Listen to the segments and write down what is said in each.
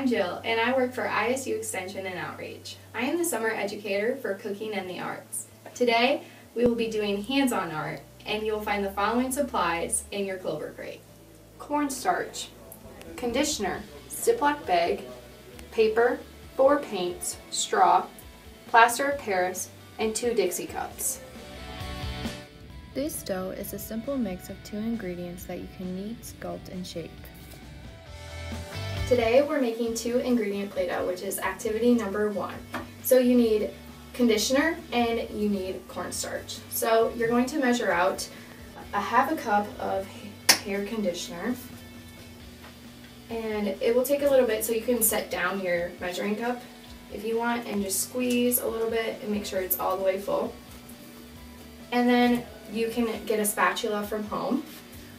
I'm Jill, and I work for ISU Extension and Outreach. I am the summer educator for Cooking and the Arts. Today, we will be doing hands-on art, and you will find the following supplies in your Clover crate. Cornstarch, conditioner, Ziploc bag, paper, 4 paints, straw, plaster of Paris, and 2 Dixie cups. This dough is a simple mix of 2 ingredients that you can knead, sculpt, and shape. Today we're making 2 ingredient Play-Doh, which is activity number 1. So you need conditioner and you need cornstarch. So you're going to measure out a half a cup of hair conditioner, and it will take a little bit, so you can set down your measuring cup if you want and just squeeze a little bit and make sure it's all the way full. And then you can get a spatula from home,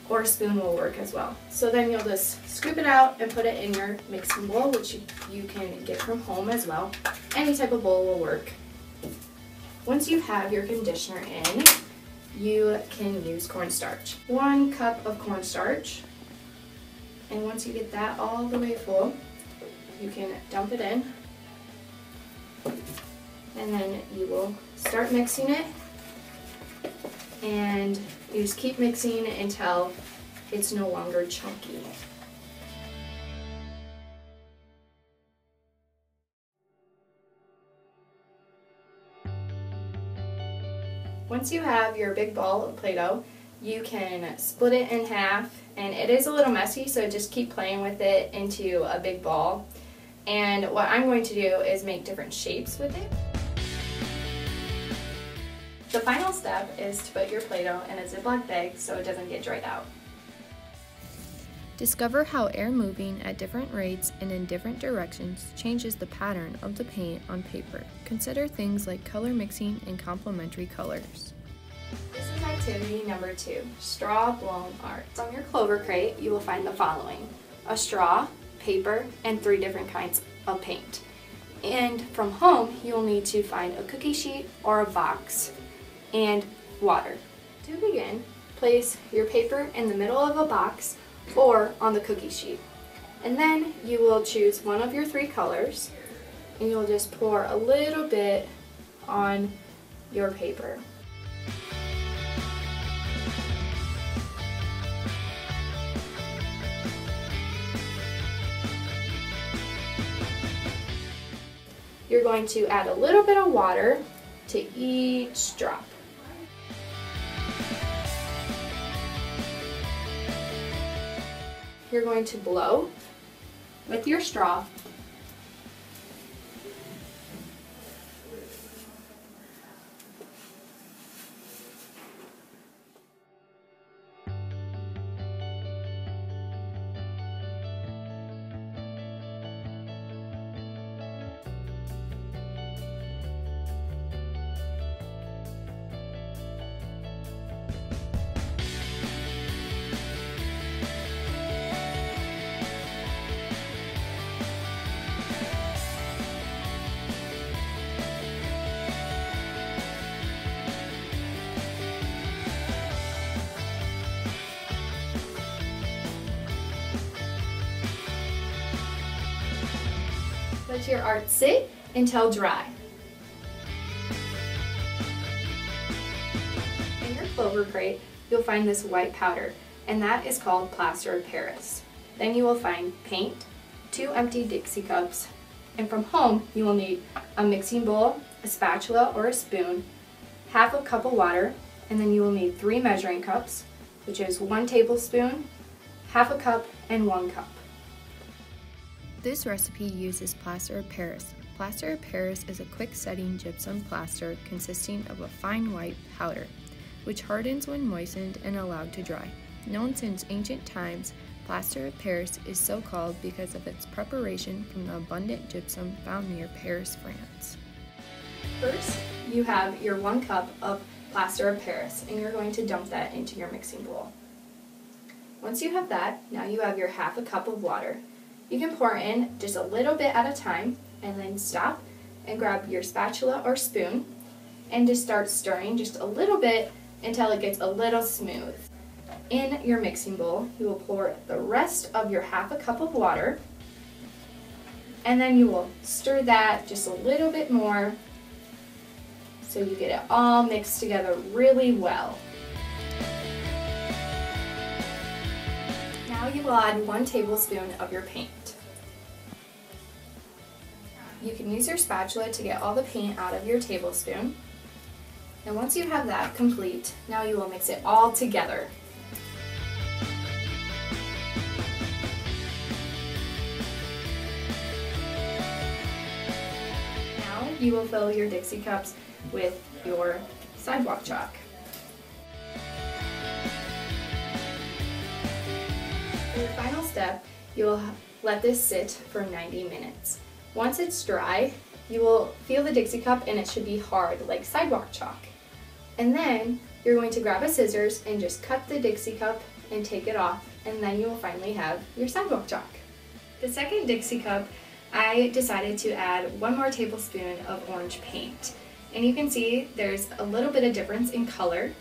or a spoon will work as well. So then you'll just scoop it out and put it in your mixing bowl, which you can get from home as well. Any type of bowl will work. Once you have your conditioner in, you can use cornstarch. 1 cup of cornstarch, and once you get that all the way full, you can dump it in, and then you will start mixing it. And you just keep mixing until it's no longer chunky. Once you have your big ball of Play-Doh, you can split it in half, and it is a little messy, so just keep playing with it into a big ball. And what I'm going to do is make different shapes with it. The final step is to put your Play-Doh in a Ziploc bag so it doesn't get dried out. Discover how air moving at different rates and in different directions changes the pattern of the paint on paper. Consider things like color mixing and complementary colors. This is activity number 2, straw blown art. From your Clover crate, you will find the following: a straw, paper, and 3 different kinds of paint. And from home, you'll need to find a cookie sheet or a box and water. To begin, place your paper in the middle of a box or on the cookie sheet. And then you will choose one of your 3 colors, and you'll just pour a little bit on your paper. You're going to add a little bit of water to each drop. You're going to blow with your straw . Let your art sit until dry. In your Clover crate, you'll find this white powder, and that is called plaster of Paris. Then you will find paint, 2 empty Dixie cups, and from home you will need a mixing bowl, a spatula or a spoon, half a cup of water, and then you will need 3 measuring cups, which is 1 tablespoon, half a cup, and 1 cup. This recipe uses plaster of Paris. Plaster of Paris is a quick-setting gypsum plaster consisting of a fine white powder, which hardens when moistened and allowed to dry. Known since ancient times, plaster of Paris is so called because of its preparation from the abundant gypsum found near Paris, France. First, you have your 1 cup of plaster of Paris, and you're going to dump that into your mixing bowl. Once you have that, now you have your half a cup of water. You can pour in just a little bit at a time, and then stop and grab your spatula or spoon and just start stirring just a little bit until it gets a little smooth. In your mixing bowl, you will pour the rest of your half a cup of water, And then you will stir that just a little bit more so you get it all mixed together really well. Now you will add 1 tablespoon of your paint. You can use your spatula to get all the paint out of your tablespoon. And once you have that complete, now you will mix it all together. Now you will fill your Dixie cups with your sidewalk chalk. For your final step, you will let this sit for 90 minutes. Once it's dry, you will feel the Dixie cup and it should be hard, like sidewalk chalk. And then you're going to grab a scissors and just cut the Dixie cup and take it off, and then you will finally have your sidewalk chalk. The second Dixie cup, I decided to add 1 more tablespoon of orange paint. And you can see there's a little bit of difference in color.